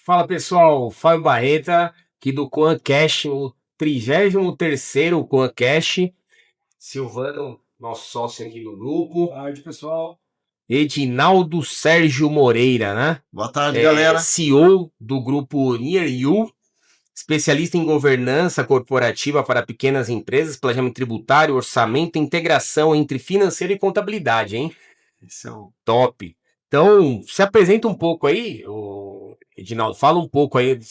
Fala pessoal, Fábio Barreta, aqui do CoanCast, o 33º CoanCast. Silvano, nosso sócio aqui no grupo. Boa tarde, pessoal. Edinaldo Sérgio Moreira, né? Boa tarde, galera. CEO do grupo Near You, especialista em governança corporativa para pequenas empresas, planejamento tributário, orçamento e integração entre financeiro e contabilidade, hein? Esse é o... Top. Então, se apresenta um pouco aí, Edinaldo, fala um pouco aí de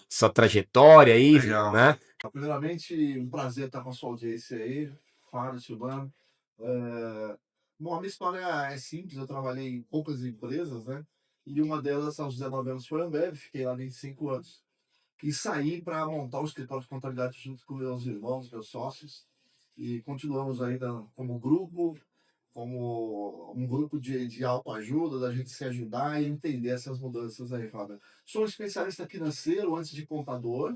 sua trajetória aí, Legal. né? Primeiramente, um prazer estar com a sua audiência aí, Fábio, Silvano. Bom, a minha história é simples, eu trabalhei em poucas empresas, né? E uma delas, aos 19 anos, foi a Ambev, fiquei lá 25 anos. E saí para montar o escritório de contabilidade junto com meus irmãos, meus sócios. E continuamos ainda como grupo, como um grupo de autoajuda, da gente se ajudar e entender essas mudanças aí, Fábio. Sou um especialista financeiro antes de contador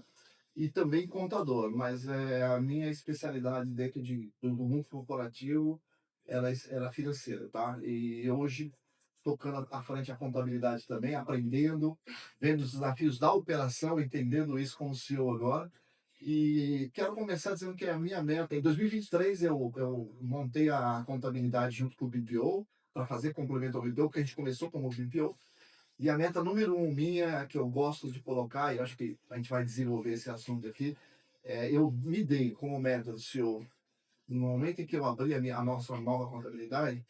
e também contador, mas a minha especialidade dentro do mundo corporativo era financeira, tá? E hoje, tocando à frente a contabilidade também, aprendendo, vendo os desafios da operação, entendendo isso como CEO agora. E quero começar dizendo que a minha meta, em 2023 eu montei a contabilidade junto com o BPO, para fazer complemento ao BPO, porque a gente começou como BPO. E a meta número um minha, que eu gosto de colocar, e acho que a gente vai desenvolver esse assunto aqui, eu me dei como meta do CEO, no momento em que eu abri a nossa nova contabilidade,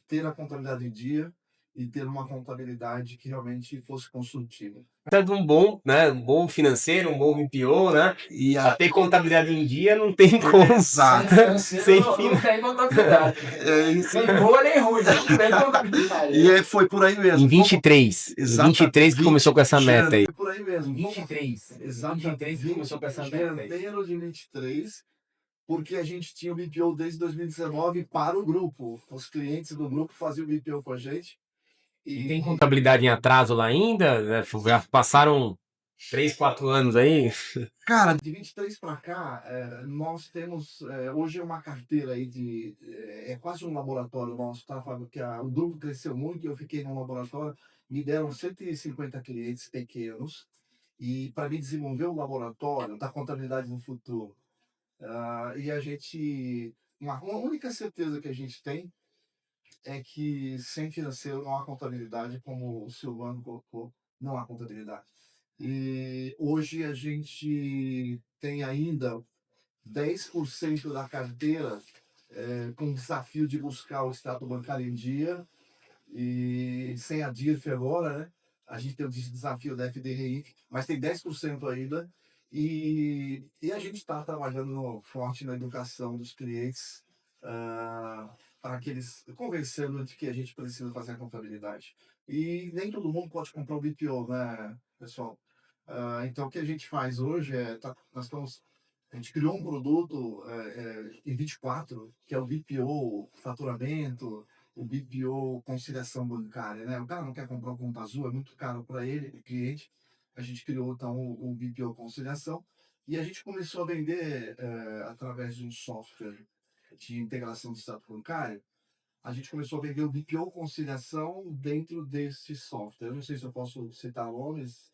ter a contabilidade em dia e ter uma contabilidade que realmente fosse construtiva. Tá de um bom, né? Um bom financeiro, um bom BPO, né? E A ter contabilidade em dia não tem como. Exato. Sem Não fim. tem contabilidade. É isso. Nem boa nem ruim, não tem contabilidade. E foi por aí mesmo. Em 23. Exato. Em 23 que começou com essa meta aí. Foi por aí mesmo. 23. Exatamente. 23 que começou com essa meta aí. Janeiro de 23, porque a gente tinha o BPO desde 2019 para o grupo. Os clientes do grupo faziam o BPO com a gente. E tem contabilidade em atraso lá ainda? Né? Já passaram 3, 4 anos aí? Cara, De 23 para cá, nós temos hoje uma carteira aí é quase um laboratório nosso, tá, Fábio? Que o grupo cresceu muito, eu fiquei num laboratório, me deram 150 clientes pequenos, e para me desenvolver o laboratório da contabilidade no futuro. E a gente, uma única certeza que a gente tem é que sem financeiro não há contabilidade, como o Silvano colocou, não há contabilidade. E hoje a gente tem ainda 10% da carteira com o desafio de buscar o extrato bancário em dia, e sem a DIRF agora, né? A gente tem o desafio da FDRI, mas tem 10% ainda, e a gente está trabalhando forte na educação dos clientes, para que eles convencendo de que a gente precisa fazer a contabilidade. E nem todo mundo pode comprar o BPO, né, pessoal? Então, o que a gente faz hoje a gente criou um produto em 24, que é o BPO faturamento, o BPO conciliação bancária, né? O cara não quer comprar um conta azul, é muito caro para ele, o cliente. A gente criou, então, o BPO conciliação, e a gente começou a vender através de um software de integração do extrato bancário. A gente começou a vender o BPO conciliação dentro desse software. Eu não sei se eu posso citar nomes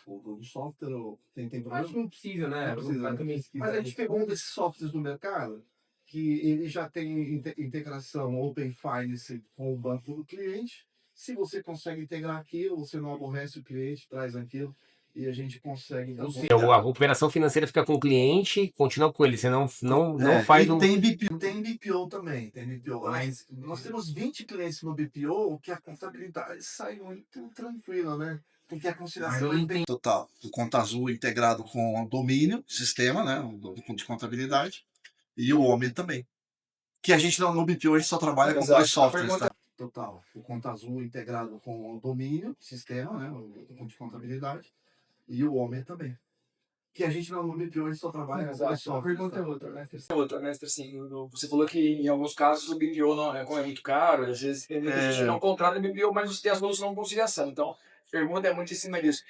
do software, ou tem problema? Acho que não precisa, né? Não precisa, Também, se Mas a gente pegou um desses softwares do mercado que ele já tem integração Open Finance com o banco do cliente. Se você consegue integrar aquilo, você não aborrece o cliente, traz aquilo e a gente consegue. Ou seja, a operação financeira fica com o cliente, continua com ele, você não faz e um... tem BPO também, tem BPO. Mas nós temos 20 clientes no BPO que a contabilidade sai muito tranquila, né? Porque a conciliação é bem total. O Conta Azul integrado com o domínio, sistema, né? De contabilidade. E o Homem também. Que a gente no BPO a gente só trabalha com dois softwares, tá? total. O Conta Azul integrado com o domínio, sistema, né? O de contabilidade. E o Homem também. Que a gente no BPO a gente só trabalha com dois softwares. Pergunta outra, mestre, assim, você falou que em alguns casos o BPO não é muito caro, às vezes tem muita gente que não contrata BPO, mas você tem a solução de conciliação. Então, a pergunta é muito em cima disso.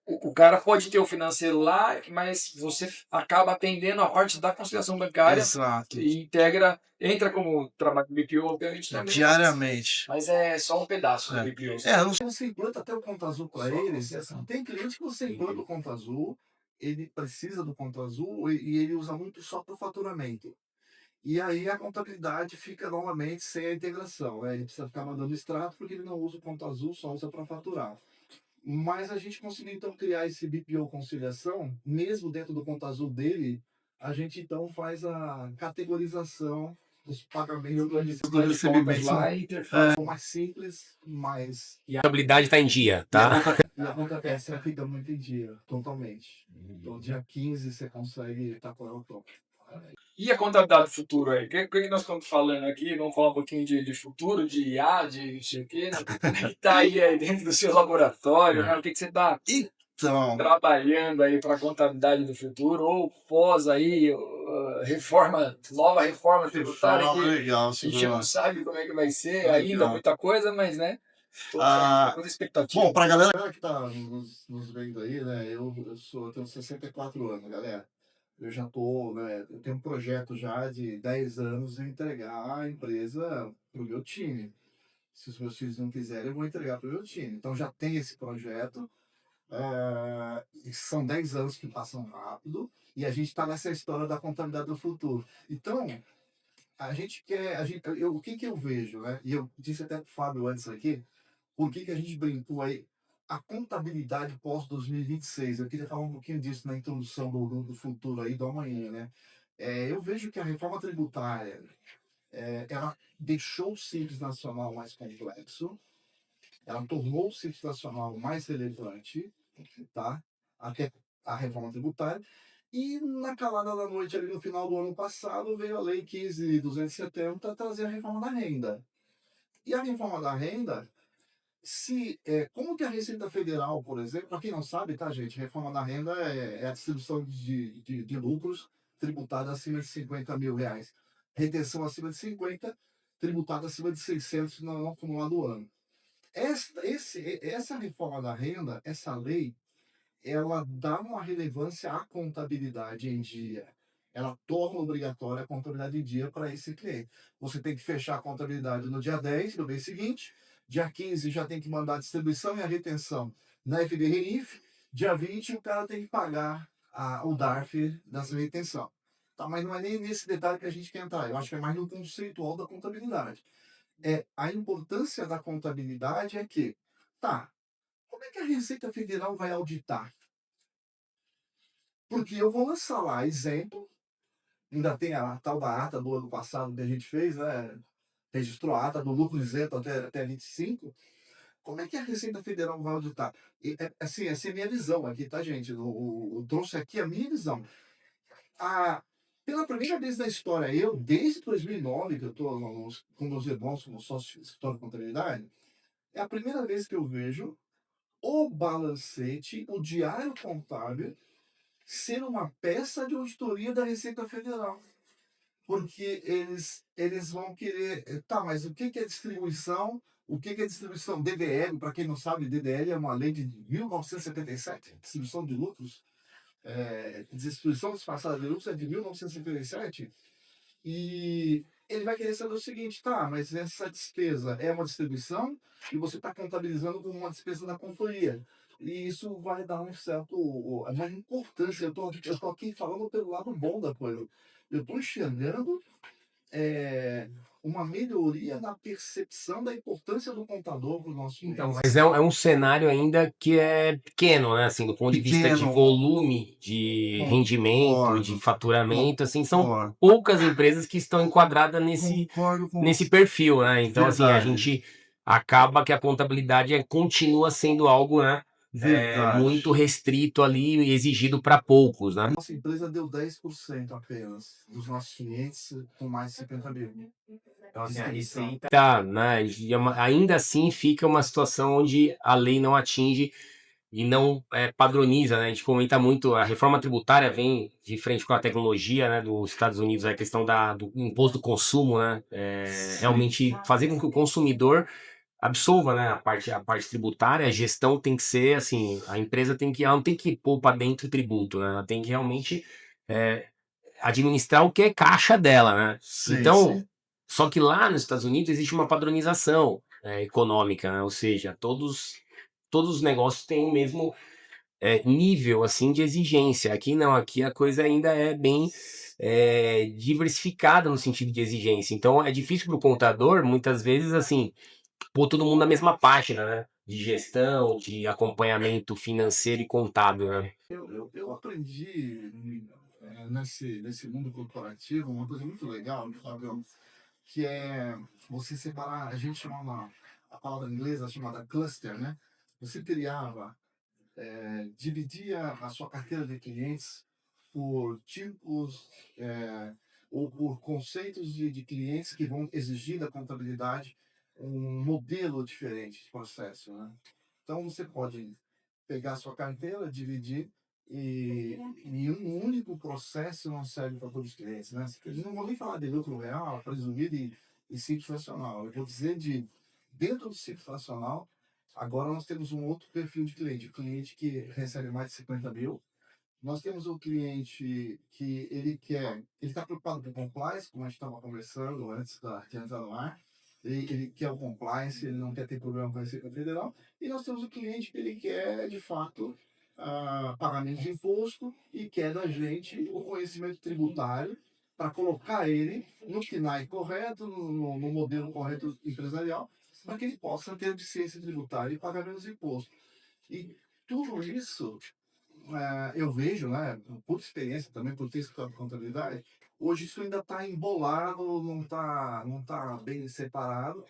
o cara pode ter o financeiro lá, mas você acaba atendendo a parte da conciliação bancária Exato. e entra como trabalho do BPO, obviamente também. Diariamente. Mas é só um pedaço do BPO. Você implanta até o Conta Azul para eles. E assim, tem cliente que você implanta o Conta Azul, ele precisa do Conta Azul e ele usa muito só para o faturamento. E aí a contabilidade fica novamente sem a integração. Né? Ele precisa ficar mandando extrato porque ele não usa o Conta Azul, só usa para faturar. Mas a gente conseguiu então criar esse BPO conciliação, mesmo dentro do Conta Azul dele, a gente então faz a categorização dos pagamentos Do recebimento lá e interface. mais simples, mais. E a contabilidade está em dia, tá? E a conta peça fica muito em dia, totalmente. Então, dia 15 você consegue estar com ela top. E a contabilidade do futuro aí? O que nós estamos falando aqui? Vamos falar um pouquinho de futuro, de IA, de não sei o quê, né? Como é que tá aí dentro do seu laboratório, né? O que você está Então, trabalhando aí para a contabilidade do futuro, ou pós aí, nova reforma tributária, que legal, a gente não sabe como é que vai ser, ainda Legal. muita coisa, mas né? Toda expectativa. Bom, pra galera Galera que tá nos vendo aí, né? Eu tenho 64 anos, galera. Eu já tô, né? Eu tenho um projeto já de 10 anos de entregar a empresa pro meu time. Se os meus filhos não quiserem, eu vou entregar pro meu time. Então já tem esse projeto. E são 10 anos que passam rápido. E a gente está nessa história da contabilidade do futuro. Então, a gente quer. O que eu vejo, né? E eu disse até pro Fábio antes aqui, por que a gente brincou aí? A contabilidade pós-2026. Eu queria falar um pouquinho disso na introdução do futuro aí, do amanhã, né? Eu vejo que a reforma tributária, ela deixou o Simples Nacional mais complexo, ela tornou o Simples Nacional mais relevante, tá? Até a reforma tributária. E na calada da noite, ali no final do ano passado, veio a Lei 15.270 trazer a reforma da renda. E a reforma da renda, como que a Receita Federal, por exemplo, para quem não sabe, tá, gente, reforma da renda é a distribuição de lucros tributada acima de 50 mil reais. Retenção acima de 50, tributada acima de 600 no acumulado do ano. Essa reforma da renda, essa lei, ela dá uma relevância à contabilidade em dia. Ela torna obrigatória a contabilidade em dia para esse cliente. Você tem que fechar a contabilidade no dia 10 do mês seguinte, dia 15 já tem que mandar a distribuição e a retenção na FDRIF, dia 20 o cara tem que pagar o DARF dessa retenção. Tá, mas não é nem nesse detalhe que a gente quer entrar, eu acho que é mais no conceitual da contabilidade. A importância da contabilidade é que, tá, como é que a Receita Federal vai auditar? Porque eu vou lançar lá, exemplo, ainda tem a tal da ata do ano passado que a gente fez, né? Registrou a ata do lucro isento até 25. Como é que a Receita Federal vai auditar? Assim, essa é a minha visão aqui, tá, gente? Eu trouxe aqui a minha visão. Pela primeira vez na história, desde 2009, que eu estou com meus irmãos como sócio de escritório de contabilidade, é a primeira vez que eu vejo o balancete, o diário contábil, ser uma peça de auditoria da Receita Federal. Porque eles vão querer. Tá, mas o que é distribuição? O que é distribuição? DDL, para quem não sabe, DDL é uma lei de 1977, distribuição de lucros. Distribuição disfarçada de lucros é de 1977. E ele vai querer saber o seguinte, tá, mas essa despesa é uma distribuição e você está contabilizando como uma despesa da companhia. E isso vai dar uma importância. Eu tô aqui falando pelo lado bom da coisa. Eu estou enxergando uma melhoria na percepção da importância do contador para o nosso cliente. Então, mas é um cenário ainda que é pequeno, né? Assim, do ponto de vista de volume, de rendimento, de faturamento, assim, são poucas empresas que estão enquadradas nesse perfil, né? Então, assim, a gente acaba que a contabilidade continua sendo algo, né? Muito restrito ali e exigido para poucos, né? Nossa empresa deu 10% apenas dos nossos clientes com mais de 50 mil. Então, assim, a receita, né, ainda assim fica uma situação onde a lei não atinge e não padroniza, né? A gente comenta muito, a reforma tributária vem de frente com a tecnologia, né, dos Estados Unidos, a questão do imposto do consumo, né? Realmente fazer com que o consumidor absolva, né, a parte tributária, a gestão tem que ser assim, a empresa ela não tem que pôr para dentro tributo, né? Ela tem que realmente administrar o que é caixa dela, né? Sim, Então, sim. só que lá nos Estados Unidos existe uma padronização econômica, né? Ou seja, todos os negócios têm o mesmo nível assim de exigência. Aqui não, aqui a coisa ainda é bem diversificada no sentido de exigência. Então é difícil para o contador, muitas vezes, assim, pôr todo mundo na mesma página, né? De gestão, de acompanhamento financeiro e contábil, né? Eu aprendi nesse mundo corporativo uma coisa muito legal, Fábio, que é você separar, a gente chama a palavra inglesa chamada cluster, né? Você criava, dividia a sua carteira de clientes por tipos ou por conceitos de clientes que vão exigir da contabilidade um modelo diferente de processo, né? Então você pode pegar a sua carteira, dividir e um único processo não serve para todos os clientes, né? Eu não vou nem falar de lucro real, presumido e simples fracional. Eu vou dizer de dentro do simples fracional, agora nós temos um outro perfil de cliente, o cliente que recebe mais de 50 mil. Nós temos o cliente que ele está preocupado com compliance, como a gente estava conversando antes de entrar no ar. Ele quer o compliance, ele não quer ter problema com a Receita Federal. E nós temos o cliente que ele quer, de fato, pagamento de imposto e quer da gente o conhecimento tributário para colocar ele no KNAI correto, no modelo correto empresarial, para que ele possa ter eficiência tributária e pagar menos imposto. E tudo isso eu vejo, né, por experiência também, por ter estudado contabilidade, hoje isso ainda está embolado, não tá bem separado.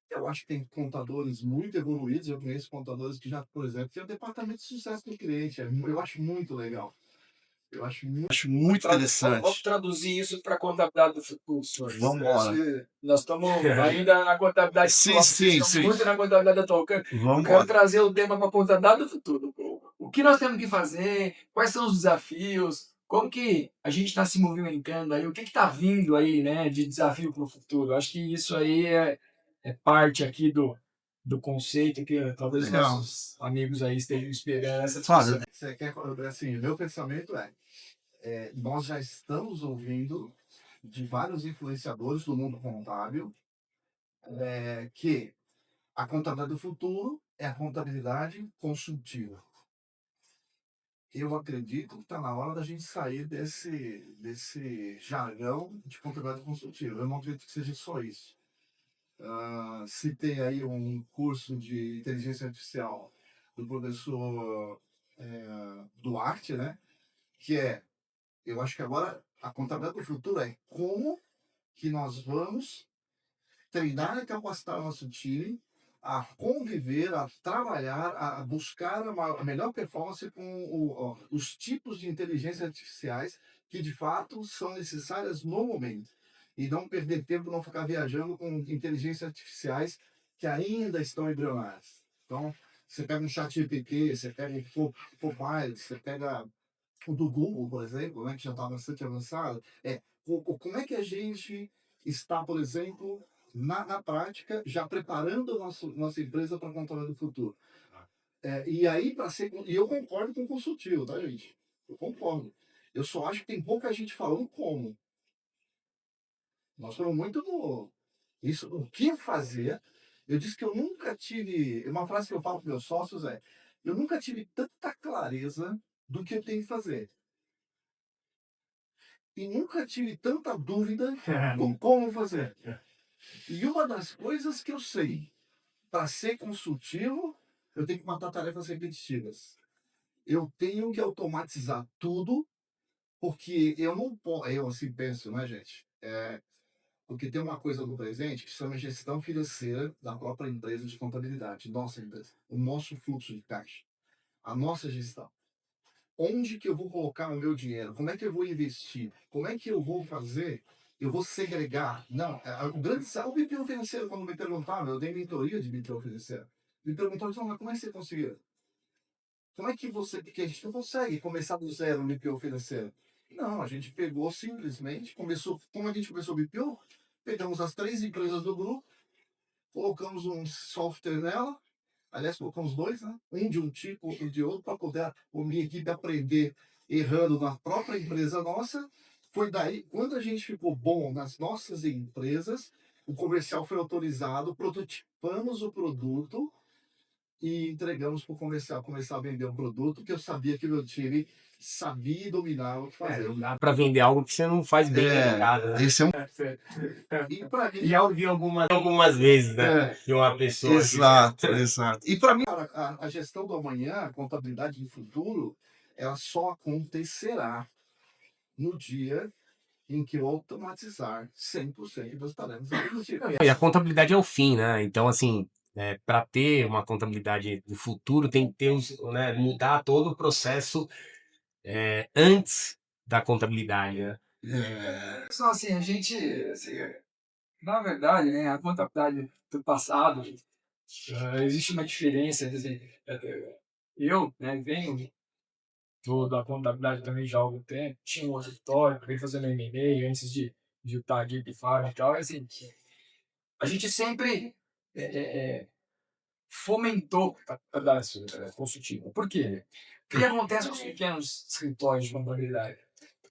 Eu acho que tem contadores muito evoluídos, eu conheço contadores que já, por exemplo, tem o departamento de sucesso do cliente, eu acho muito legal. Eu Acho muito Vamos interessante. traduzir isso para a contabilidade do futuro, senhores. Vamos embora. Nós estamos ainda na contabilidade Sim, atual, sim, estamos sim. muito na contabilidade atual. Eu Vamos quero embora. trazer o tema para a contabilidade do futuro. O que nós temos que fazer? Quais são os desafios? Como que a gente está se movimentando aí? O que está vindo aí, né, de desafio para o futuro? Acho que isso aí é parte aqui do conceito que talvez os Legal. nossos amigos aí estejam esperando essa Fábio, discussão. Você quer, assim, meu pensamento nós já estamos ouvindo de vários influenciadores do mundo contábil que a contabilidade do futuro é a contabilidade consultiva. Eu acredito que está na hora da gente sair desse jargão de contabilidade consultiva. Eu não acredito que seja só isso. Citei aí um curso de inteligência artificial do professor Duarte, né? Eu acho que agora a contabilidade do futuro é como que nós vamos treinar e capacitar o nosso time a conviver, a trabalhar, a buscar a melhor performance com os tipos de inteligência artificiais que de fato são necessárias no momento. E não perder tempo, não ficar viajando com inteligências artificiais que ainda estão embrionárias. Então, você pega um chat GPT, você pega um Copilot, você pega o do Google, por exemplo, né, que já está bastante avançado. Como é que a gente está, por exemplo, na prática, já preparando nossa empresa para a controle do futuro. E aí, e eu concordo com o consultivo, tá, gente? Eu concordo. Eu só acho que tem pouca gente falando como. Nós estamos muito no. Isso, o que fazer? Eu disse que eu nunca tive. Uma frase que eu falo para meus sócios é: eu nunca tive tanta clareza do que eu tenho que fazer. E nunca tive tanta dúvida com como fazer. E uma das coisas que eu sei, para ser consultivo, eu tenho que matar tarefas repetitivas. Eu tenho que automatizar tudo, porque eu não posso. Eu assim penso, né, gente? Porque tem uma coisa no presente que chama gestão financeira da própria empresa de contabilidade, nossa empresa, o nosso fluxo de caixa, a nossa gestão. Onde que eu vou colocar o meu dinheiro? Como é que eu vou investir? Como é que eu vou fazer? Eu vou segregar? Não, o BPO financeiro, quando me perguntaram, eu dei mentoria de BPO financeiro. Me perguntaram, então, mas como é que você conseguiu? Como é que porque a gente não consegue começar do zero no BPO financeiro? Não, a gente pegou simplesmente, como a gente começou o BPO, pegamos as 3 empresas do grupo, colocamos um software nela, aliás, colocamos dois, né? Um de um tipo, outro de outro, para poder a minha equipe aprender errando na própria empresa nossa. Foi daí, quando a gente ficou bom nas nossas empresas, o comercial foi autorizado, prototipamos o produto e entregamos para o comercial começar a vender o produto, que eu sabia que o meu time sabia e dominava o que fazer. Não dá pra vender algo que você não faz bem no mercado, né? Esse é um. E para mim, Já ouvi algumas vezes, né? De uma pessoa. Exato, exato. E para mim, cara, a gestão do amanhã, a contabilidade do futuro, ela só acontecerá no dia em que eu automatizar 100% das tarefas executivas. E a contabilidade é o fim, né? Então, assim, para ter uma contabilidade do futuro, tem que ter né, mudar todo o processo antes da contabilidade, né? Só assim, a gente, assim, na verdade, né, a contabilidade do passado, existe uma diferença, quer dizer, eu, né, venho da contabilidade também já há algum tempo, tinha um escritório, veio fazendo M&A antes de estar aqui de farm e tal, e assim, a gente sempre fomentou a dar consultivo. Por quê? O que acontece com os pequenos escritórios de contabilidade?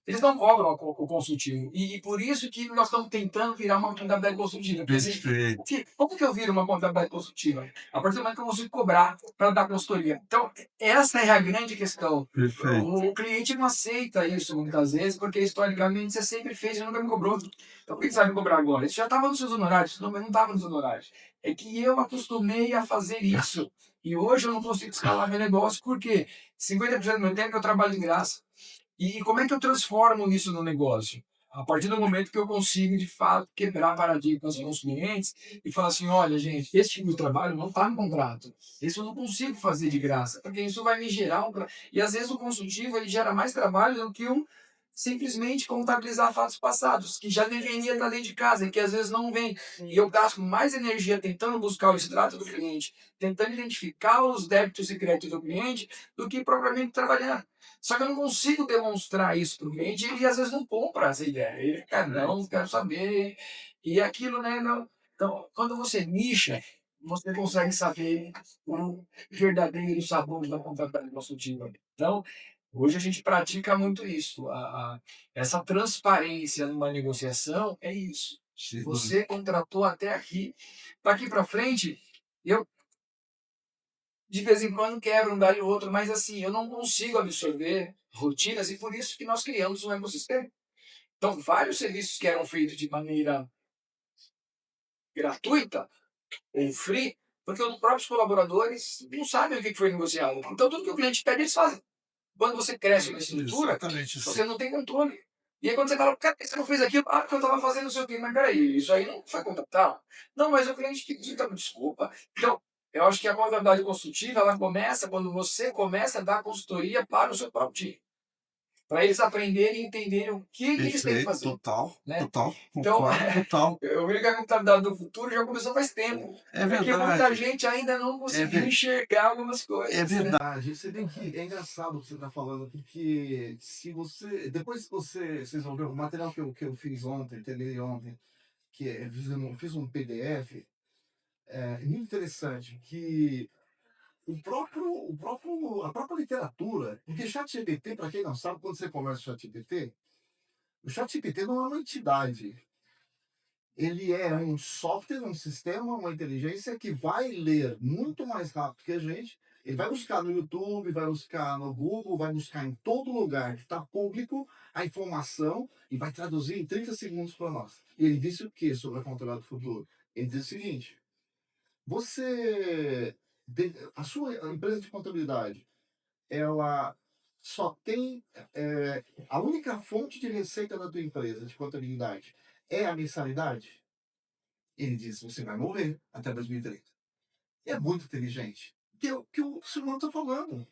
Eles não cobram o consultivo. E por isso que nós estamos tentando virar uma contabilidade consultiva. perfeito. Como que eu viro uma contabilidade consultiva? A partir do momento que eu consigo cobrar para dar consultoria. Então, essa é a grande questão. Perfeito. O cliente não aceita isso muitas vezes, porque historicamente você sempre fez e nunca me cobrou. Então, por que você vai me cobrar agora? Isso já estava nos seus honorários, não estava nos honorários. É que eu acostumei a fazer isso. E hoje eu não consigo escalar meu negócio, porque 50% do meu tempo eu trabalho de graça. E como é que eu transformo isso no negócio? A partir do momento que eu consigo, de fato, quebrar paradigmas com os clientes e falar assim, olha, gente, esse tipo de trabalho não está no contrato. Isso eu não consigo fazer de graça, porque isso vai me gerar E às vezes o consultivo ele gera mais trabalho do que simplesmente contabilizar fatos passados, que já deveria estar dentro de casa e que às vezes não vem. E eu gasto mais energia tentando buscar o extrato do cliente, tentando identificar os débitos e créditos do cliente, do que propriamente trabalhando. Só que eu não consigo demonstrar isso para o cliente e ele às vezes não compra essa ideia. Ele fica, não quero saber. E aquilo, né? Não. Então, quando você nicha, você consegue saber o verdadeiro sabor da contabilidade consultiva. Então, hoje a gente pratica muito isso. Essa transparência numa negociação é isso. Você contratou até aqui. Daqui para frente, eu de vez em quando quebro um galho ou outro, mas assim, eu não consigo absorver rotinas e por isso que nós criamos um ecossistema. Então, vários serviços que eram feitos de maneira gratuita ou free, porque os próprios colaboradores não sabem o que foi negociado. Então, tudo que o cliente pede, eles fazem. Quando você cresce uma estrutura, você não tem controle. E aí quando você fala, cara, você não fez aquilo? Ah, porque eu estava fazendo o seu cliente. Mas peraí, isso aí não foi contratado? Não, mas o cliente pediu, então, desculpa. Então, eu acho que a contabilidade consultiva, ela começa quando você começa a dar consultoria para o seu próprio time. Para eles aprenderem e entenderem o que eles têm que fazer. Total, né? total. Então, total. eu vejo que a contabilidade do futuro já começou faz tempo. É Porque verdade. muita gente ainda não conseguiu enxergar algumas coisas. É verdade. Você tem que. É engraçado o que você está falando, porque se você. Depois que vocês vão ver o material que eu fiz ontem, terminei ontem, que é, fiz um PDF, é muito interessante, que a própria literatura, porque ChatGPT, para quem não sabe, quando você começa o ChatGPT, o ChatGPT não é uma entidade. Ele é um software, um sistema, uma inteligência que vai ler muito mais rápido que a gente. Ele vai buscar no YouTube, vai buscar no Google, vai buscar em todo lugar que está público a informação e vai traduzir em 30 segundos para nós. E ele disse o que sobre a contabilidade do futuro? Ele disse o seguinte: a sua empresa de contabilidade, ela só tem a única fonte de receita da tua empresa de contabilidade é a mensalidade? Ele disse, você vai morrer até 2030. E é muito inteligente. Que o Simão está falando.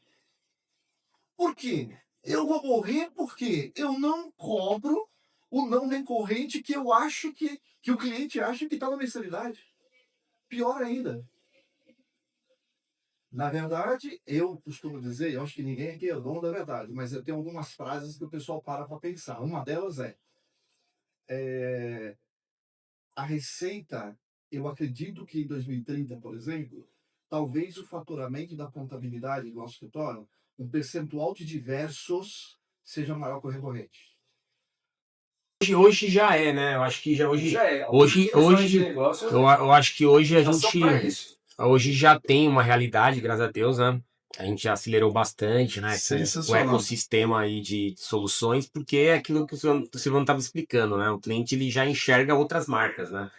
Por quê? Eu vou morrer porque eu não cobro o não recorrente que eu acho que o cliente acha que está na mensalidade. Pior ainda. Na verdade, eu costumo dizer, eu acho que ninguém aqui é dono da verdade, mas eu tenho algumas frases que o pessoal para pensar. Uma delas é a receita eu acredito que em 2030, por exemplo, talvez o faturamento da contabilidade do nosso escritório, um percentual de diversos seja maior que o recorrente. Hoje já é, né? Eu acho que já hoje. Já é. Hoje, hoje negócio, eu acho que hoje a já são pra gente. isso. Hoje já tem uma realidade, graças a Deus, né? A gente já acelerou bastante, né? Com o Sensacional. ecossistema aí de soluções, porque é aquilo que o Silvano estava explicando, né? O cliente ele já enxerga outras marcas, né?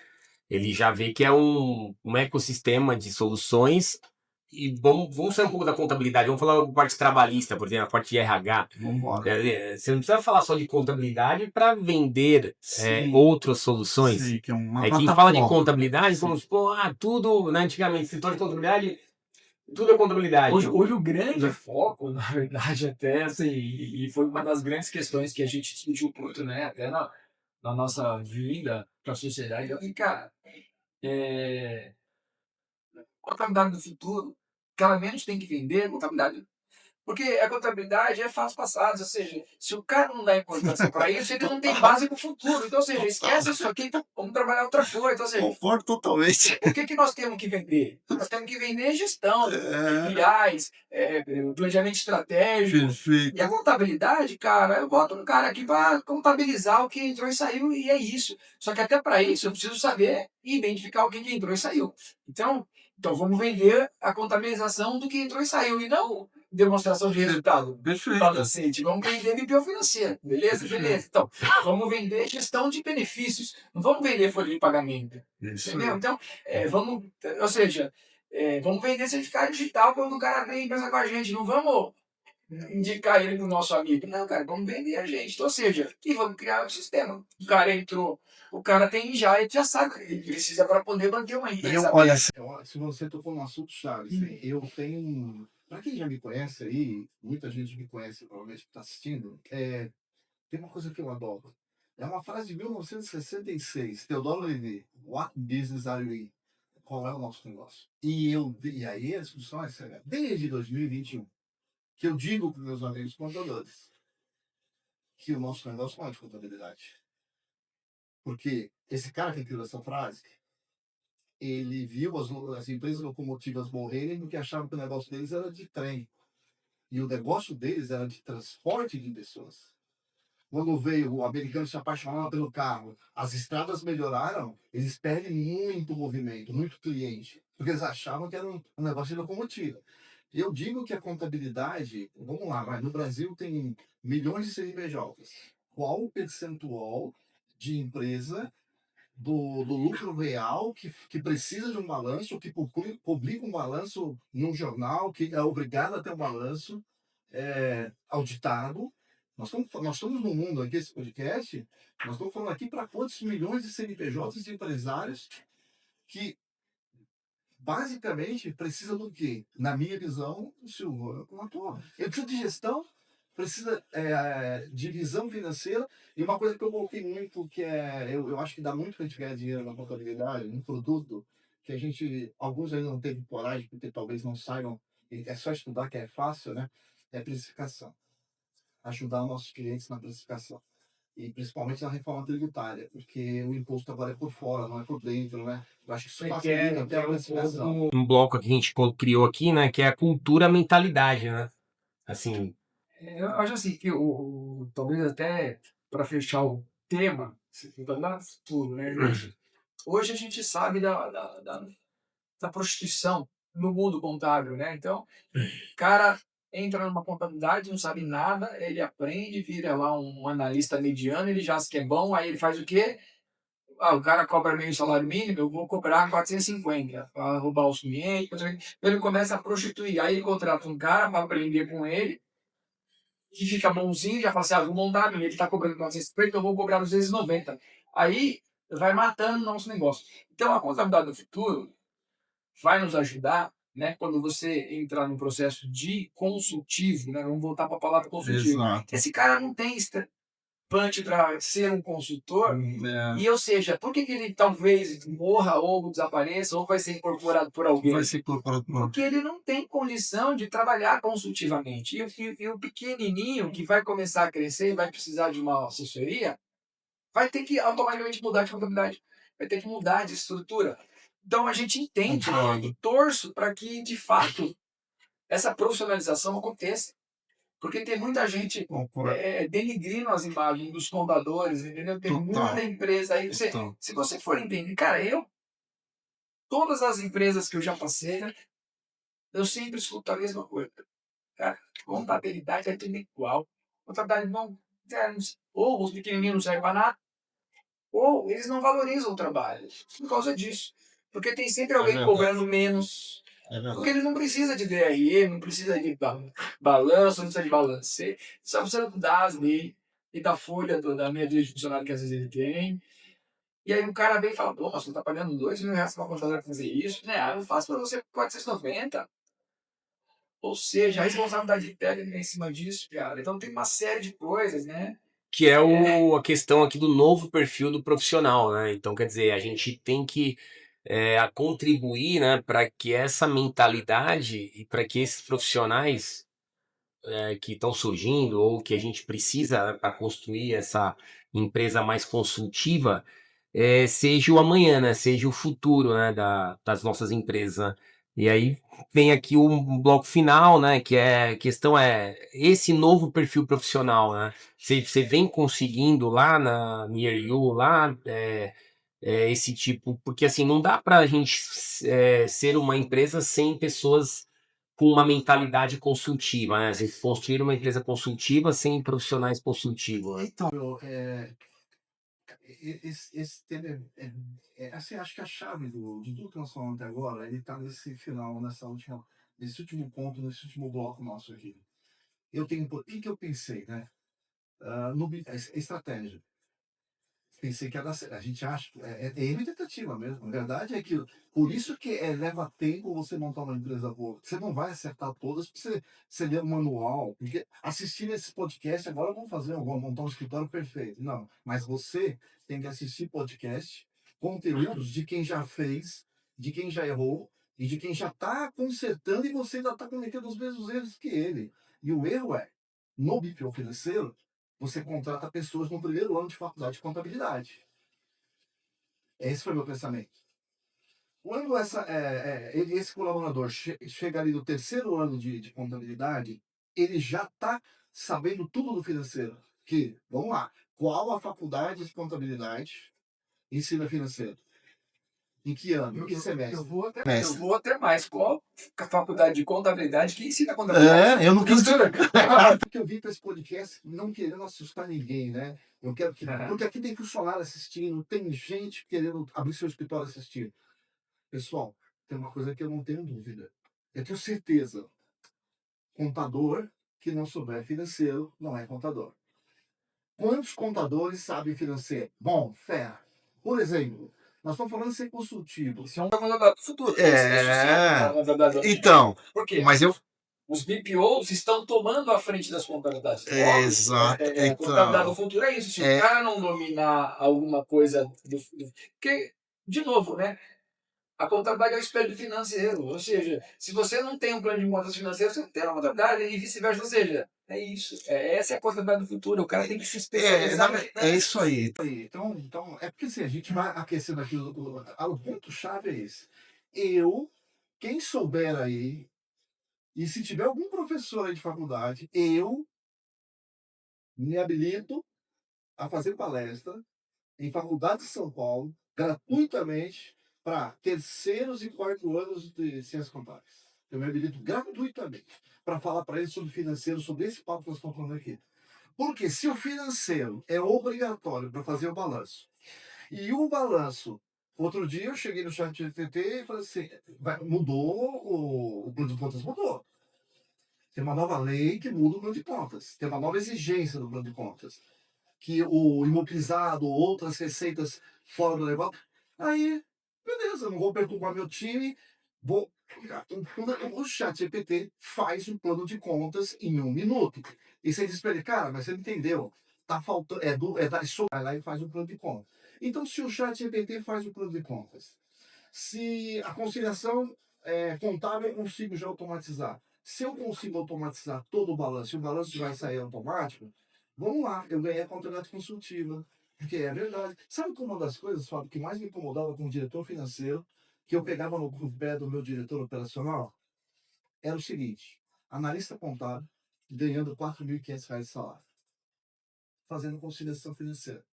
Ele já vê que é um ecossistema de soluções. E vamos sair um pouco da contabilidade, vamos falar da parte trabalhista, por exemplo, a parte de RH. Vambora. Você não precisa falar só de contabilidade para vender Sim. outras soluções. Sim, que é uma Quem fala de plataforma. contabilidade, como pô, tudo, né, antigamente, setor de contabilidade, tudo é contabilidade. Hoje o grande foco, na verdade, até assim, e foi uma das grandes questões que a gente discutiu muito, né? Até na nossa vinda para a sociedade, eu falei, cara, contabilidade do futuro, claramente tem que vender contabilidade. Porque a contabilidade é fatos passados, ou seja, se o cara não dá importância para isso, ele não tem base para o futuro. Então, ou seja, esquece isso aqui, então vamos trabalhar outra coisa. Então, ou seja, Concordo totalmente. o que nós temos que vender? Nós temos que vender gestão, É, KPIs, planejamento estratégico. perfeito. E a contabilidade, cara, eu boto um cara aqui para contabilizar o que entrou e saiu, e é isso. Só que até para isso eu preciso saber identificar o que entrou e saiu. Então vamos vender a contabilização do que entrou e saiu, e não demonstração de resultado. Perfeito. Balancete. Vamos vender BPO financeiro, beleza? Beleza. Então, vamos vender gestão de benefícios, não vamos vender folha de pagamento. Isso. Entendeu? Então, ou seja, vamos vender certificado digital quando o cara vem pensar com a gente, não vamos indicar ele pro nosso amigo. Não, cara, vamos vender a gente. Então, ou seja, e vamos criar um sistema. O cara entrou, o cara tem já, ele já sabe que ele precisa para poder manter uma empresa. Olha, Se você tocou no assunto chave, assim, eu tenho. Para quem já me conhece aí, muita gente me conhece, provavelmente que está assistindo, tem uma coisa que eu adoro. É uma frase de 1966, Teodoro Levi. What business are we in? Qual é o nosso negócio? E aí a discussão é séria. Desde 2021, que eu digo para meus amigos contadores que o nosso negócio não é de contabilidade. Porque esse cara que criou essa frase, ele viu as empresas locomotivas morrerem porque achavam que o negócio deles era de trem. E o negócio deles era de transporte de pessoas. Quando veio o americano se apaixonando pelo carro, as estradas melhoraram, eles perdem muito movimento, muito cliente, porque eles achavam que era um negócio de locomotiva. Eu digo que a contabilidade, vamos lá, no Brasil tem milhões de CNPJs. Qual o percentual de empresa do lucro real que precisa de um balanço, que publica um balanço num jornal, que é obrigado a ter um balanço auditado? Nós estamos no mundo aqui, esse podcast, nós estamos falando aqui para quantos milhões de CNPJs de empresários que basicamente precisa do quê? Na minha visão, ele precisa de gestão, precisa de visão financeira, e uma coisa que eu coloquei muito, que eu acho que dá muito para a gente ganhar dinheiro na contabilidade, um produto que a gente, alguns ainda não teve coragem, porque talvez não saibam, é só estudar que é fácil, né? É precificação. Ajudar nossos clientes na precificação. E principalmente na reforma tributária, porque o imposto agora é por fora, não é por dentro, né? Eu acho que isso facilita até a precificação. Um bloco que a gente criou aqui, né, que é a cultura, a mentalidade, né? Assim, Eu acho assim que talvez até para fechar o tema, tudo, né, gente? Hoje a gente sabe da prostituição no mundo contábil, né? Então, o cara entra numa contabilidade, não sabe nada, ele aprende, vira lá um analista mediano, ele já acha que é bom, aí ele faz o quê? O cara cobra meio salário mínimo, eu vou cobrar 450 para roubar os clientes. Ele começa a prostituir, aí ele contrata um cara para aprender com ele, que fica bonzinho, já fala assim, vou montar a minha, ele está cobrando 450, eu vou cobrar 290. Aí vai matando o nosso negócio. Então a contabilidade do futuro vai nos ajudar, né, quando você entrar no processo de consultivo, né, vamos voltar para a palavra consultivo. Exato. Esse cara não tem punch para ser um consultor, e ou seja, por que ele talvez morra ou desapareça ou vai ser incorporado por alguém? Vai ser incorporado por alguém. Porque ele não tem condição de trabalhar consultivamente. E o pequenininho que vai começar a crescer e vai precisar de uma assessoria, vai ter que automaticamente mudar de contabilidade, vai ter que mudar de estrutura. Então a gente entende e torço para que, de fato, essa profissionalização aconteça. Porque tem muita gente denigrindo as imagens dos contadores, entendeu? Tem muita empresa aí. Se você for entender, cara, todas as empresas que eu já passei, eu sempre escuto a mesma coisa. Cara, contabilidade é tudo igual. Contabilidade ou os pequenininhos não servem para nada, ou eles não valorizam o trabalho por causa disso. Porque tem sempre alguém cobrando menos. Porque ele não precisa de DRE, não precisa de balanço, não precisa de balancê, só precisa do DAS dele e da folha da média de funcionário que às vezes ele tem. E aí o cara vem e fala, pô, você tá pagando R$2.000 para uma contadora fazer isso? Né? Eu faço para você por 490. Ou seja, a responsabilidade técnica é em cima disso, cara. Então tem uma série de coisas, né? Que é a questão aqui do novo perfil do profissional, né? Então, quer dizer, a gente tem que a contribuir, né, para que essa mentalidade e para que esses profissionais que estão surgindo ou que a gente precisa para construir essa empresa mais consultiva seja o amanhã, né? Seja o futuro, né, das nossas empresas, né? E aí vem aqui o bloco final, né? Que a questão é esse novo perfil profissional, né? Você vem conseguindo lá na Near You, lá esse tipo, porque assim não dá para a gente ser uma empresa sem pessoas com uma mentalidade consultiva, né? Você construir uma empresa consultiva sem profissionais consultivos, né? Então, esse tema assim, acho que a chave de tudo que nós falamos até agora, ele está nesse final, nesse último ponto, nesse último bloco nosso aqui. O que eu pensei, né? Estratégia. Pensei que ia dar certo. A gente acha que é erro e tentativa mesmo. A verdade é que por isso que leva tempo você montar uma empresa boa. Você não vai acertar todas, porque você lê o manual. Porque assistindo esse podcast, agora vamos montar um escritório perfeito. Não, mas você tem que assistir podcast, conteúdos de quem já fez, de quem já errou e de quem já está consertando e você ainda está cometendo os mesmos erros que ele. E o erro no BPO financeiro, você contrata pessoas no primeiro ano de faculdade de contabilidade. Esse foi meu pensamento. Quando esse colaborador chega ali no terceiro ano de contabilidade, ele já está sabendo tudo do financeiro. Vamos lá, qual a faculdade de contabilidade ensina financeiro? Em que ano? Em que semestre? Eu vou até mais. Qual a faculdade de contabilidade que ensina contabilidade? Eu não quis porque eu vim para esse podcast não querendo assustar ninguém, né? Eu quero porque aqui tem funcionário assistindo, tem gente querendo abrir seu escritório assistindo. Pessoal, tem uma coisa que eu não tenho dúvida. Eu tenho certeza. Contador que não souber financeiro não é contador. Quantos contadores sabem financeiro? Bom, fera. Por exemplo, nós estamos falando de ser consultivo. Isso é um contador do futuro. Então, por quê? Mas os BPOs estão tomando a frente das contabilidades. Exato. A contabilidade do futuro é isso. Se o cara não dominar alguma coisa porque, de novo, né? A contabilidade é o espelho do financeiro. Ou seja, se você não tem um plano de contas financeiro, você não tem uma contabilidade e vice-versa. Ou seja, é isso. Essa é a contabilidade do futuro. O cara tem que se especializar. É isso aí. Então, é porque assim, a gente vai aquecendo aqui. O ponto-chave é esse. Quem souber aí, e se tiver algum professor aí de faculdade, eu me habilito a fazer palestra em faculdade de São Paulo, gratuitamente, para terceiros e quarto anos de ciências contábeis. Eu me habilito gratuitamente para falar para eles sobre financeiro, sobre esse papo que nós estamos falando aqui. Porque se o financeiro é obrigatório para fazer o balanço, e o balanço, outro dia eu cheguei no chat GPT e falei assim, mudou, o plano de contas mudou. Tem uma nova lei que muda o plano de contas. Tem uma nova exigência do plano de contas. Que o imobilizado, outras receitas fora do negócio. Aí, beleza, não vou perturbar meu time. O chat GPT faz um plano de contas em 1 minuto. E você diz para ele, cara, mas você não entendeu. Tá faltando. Vai lá e faz um plano de contas. Então, se o chat GPT faz o plano de contas, se a conciliação contábil eu consigo já automatizar. Se eu consigo automatizar todo o balanço e o balanço vai sair automático, vamos lá, eu ganhei a contabilidade consultiva. Porque é verdade. Sabe que uma das coisas, Fábio, que mais me incomodava como diretor financeiro, que eu pegava no pé do meu diretor operacional era o seguinte: analista contábil ganhando R$ 4.500 de salário, fazendo conciliação financeira.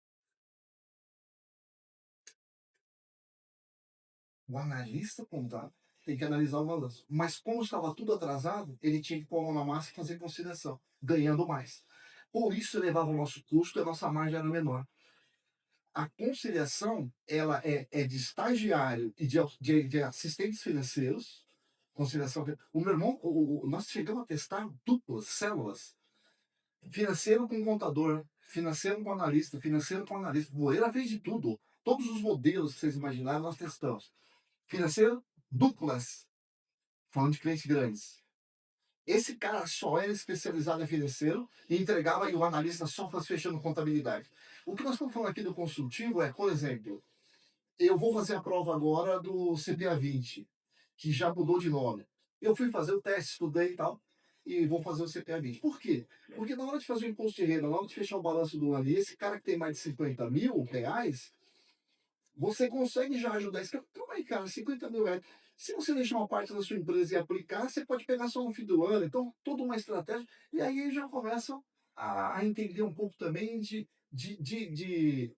O analista contábil tem que analisar o balanço. Mas como estava tudo atrasado, ele tinha que pôr a mão na massa e fazer conciliação, ganhando mais. Por isso elevava o nosso custo e a nossa margem era menor. A conciliação ela é de estagiário e de assistentes financeiros. Conciliação. O meu irmão, nós chegamos a testar duplas, células. Financeiro com contador, financeiro com analista, financeiro com analista. Boeira fez de tudo. Todos os modelos que vocês imaginaram, nós testamos. Financeiro, duplas. Falando de clientes grandes. Esse cara só era especializado em financeiro e entregava e o analista só fechando contabilidade. O que nós estamos falando aqui do consultivo é, por exemplo, eu vou fazer a prova agora do CPA 20, que já mudou de nome. Eu fui fazer o teste, estudei e tal, e vou fazer o CPA 20. Por quê? Porque na hora de fazer o imposto de renda, na hora de fechar o balanço do ano, esse cara que tem mais de R$ 50.000, você consegue já ajudar esse cara. Calma aí, cara, R$ 50.000. Se você deixar uma parte da sua empresa e aplicar, você pode pegar só no fim do ano. Então, toda uma estratégia. E aí já começam a entender um pouco também de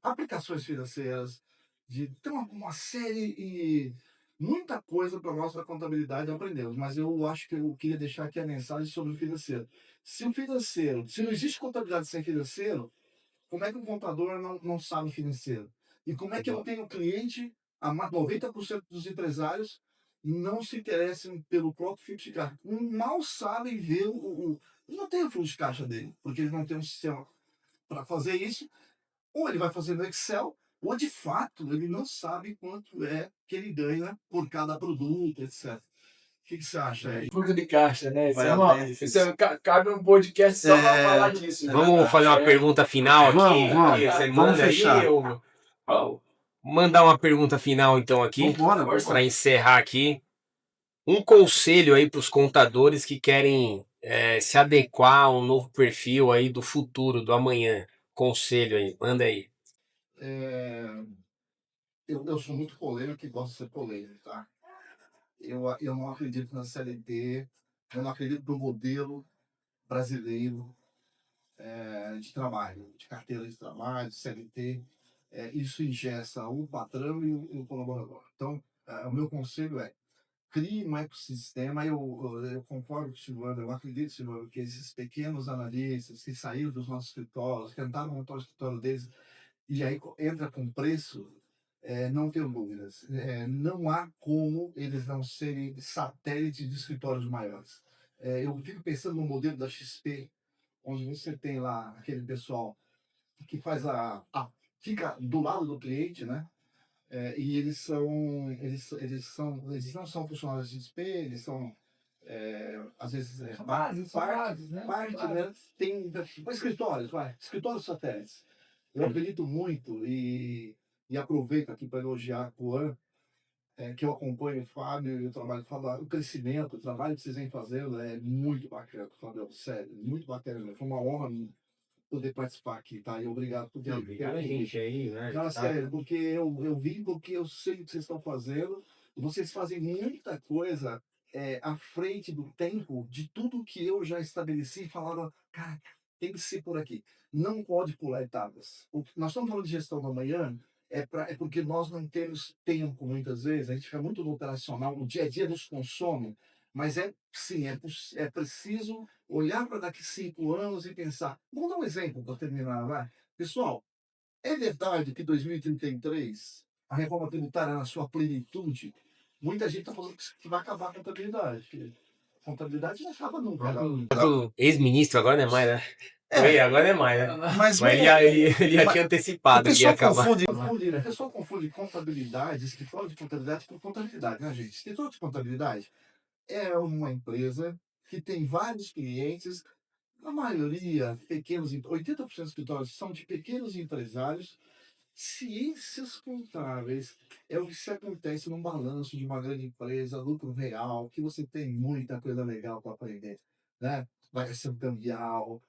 aplicações financeiras, de ter uma série e muita coisa para nós da contabilidade aprendemos. Mas eu acho que eu queria deixar aqui a mensagem sobre o financeiro. Se não existe contabilidade sem financeiro, como é que um contador não sabe financeiro? E como é que eu tenho cliente, 90% dos empresários não se interessam pelo próprio fluxo de caixa. Mal sabem ver não tem o fluxo de caixa dele, porque eles não têm um sistema para fazer isso. Ou ele vai fazer no Excel, ou de fato ele não sabe quanto é que ele ganha por cada produto, etc. O que você acha aí? Fluxo de caixa, né? Cabe um podcast só para falar disso. Vamos fazer uma pergunta final aqui. Vamos fechar. Mandar uma pergunta final então aqui, para encerrar aqui. Um conselho aí para os contadores que querem se adequar a um novo perfil aí do futuro, do amanhã. Conselho aí, manda aí. Eu sou muito polêmico e gosto de ser polêmico, tá? Eu não acredito na CLT, eu não acredito no modelo brasileiro de trabalho, de carteira de trabalho, de CLT. Isso ingessa o patrão e o colaborador. Então, o meu conselho é: crie um ecossistema. Eu concordo com o Silvano, eu acredito, Silvano, que esses pequenos analistas que saíram dos nossos escritórios, tentaram montar o escritório deles, e aí entra com preço, não tenho dúvidas. Não há como eles não serem satélites de escritórios maiores. Eu fico pensando no modelo da XP, onde você tem lá aquele pessoal que faz fica do lado do cliente, né? E eles não são funcionários de XP, eles são às vezes Bases, né? né? Tem escritórios satélites. Eu acredito muito e aproveito aqui para elogiar o Juan, que eu acompanho o Fábio e o trabalho do Fábio, o crescimento, o trabalho que vocês vêm fazendo é muito bacana, Fábio, sério, muito bacana. Foi uma honra poder participar aqui, tá? E obrigado por ter vindo. Obrigado a gente aí, né? Cara, sério, porque eu vim porque eu sei o que vocês estão fazendo. Vocês fazem muita coisa à frente do tempo de tudo que eu já estabeleci e falaram, cara, tem que ser por aqui. Não pode pular etapas. Nós estamos falando de gestão da manhã, é porque nós não temos tempo, muitas vezes. A gente fica muito no operacional, no dia a dia nos consome. Mas sim, é preciso olhar para daqui 5 anos e pensar. Vamos dar um exemplo para terminar, vai. Pessoal, é verdade que 2033, a reforma tributária na sua plenitude, muita gente está falando que vai acabar a contabilidade. A contabilidade não acaba nunca. O ex-ministro agora não é mais, né? Agora não é mais, né? Mas ele já tinha antecipado que ia acabar. A pessoa confunde contabilidade, escritório de contabilidade com contabilidade, né, gente? Escritório de contabilidade é uma empresa que tem vários clientes, a maioria, 80% dos escritórios são de pequenos empresários. Ciências contábeis é o que se acontece num balanço de uma grande empresa, lucro real, que você tem muita coisa legal para aprender, né? Variação cambial,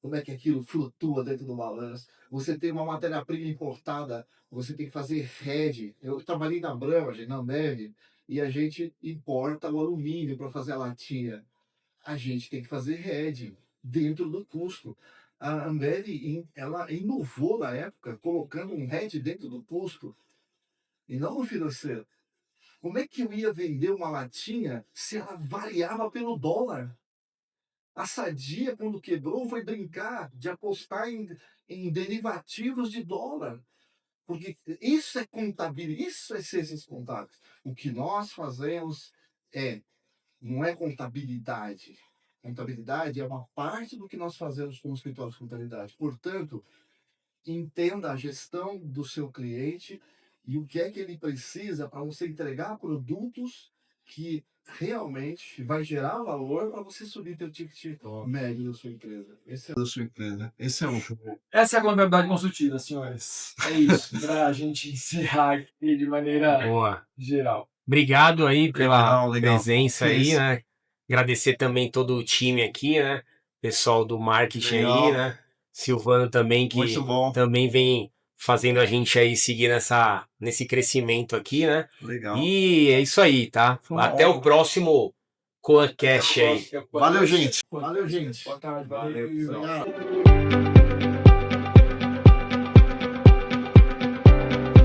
como é que aquilo flutua dentro do balanço. Você tem uma matéria-prima importada, você tem que fazer hedge. Eu trabalhei na Brahma, na Ambev, e a gente importa o alumínio para fazer a latinha. A gente tem que fazer hedge dentro do custo. A Ambev, ela inovou na época, colocando um hedge dentro do custo, e não no financeiro. Como é que eu ia vender uma latinha se ela variava pelo dólar? A Sadia, quando quebrou, foi brincar de apostar em derivativos de dólar. Porque isso é contabilidade, isso é ciências contábeis. O que nós fazemos não é contabilidade. Contabilidade é uma parte do que nós fazemos com os escritórios de contabilidade. Portanto, entenda a gestão do seu cliente e o que é que ele precisa para você entregar produtos que realmente vai gerar valor para você subir seu ticket médio da sua empresa. Esse é o Essa é a contabilidade consultiva, senhores. É isso, para a gente encerrar aqui de maneira Boa. geral. Obrigado aí pela Legal. presença aí, Isso. né? Agradecer também todo o time aqui, né? Pessoal do marketing Legal. aí, né? Silvano também, que Muito bom. também vem fazendo a gente aí seguir nesse crescimento aqui, né? Legal. E é isso aí, tá? Foi uma Até o honra. próximo Coancast aí. Valeu, gente. Valeu, gente. Boa tarde, Valeu. valeu. Obrigado.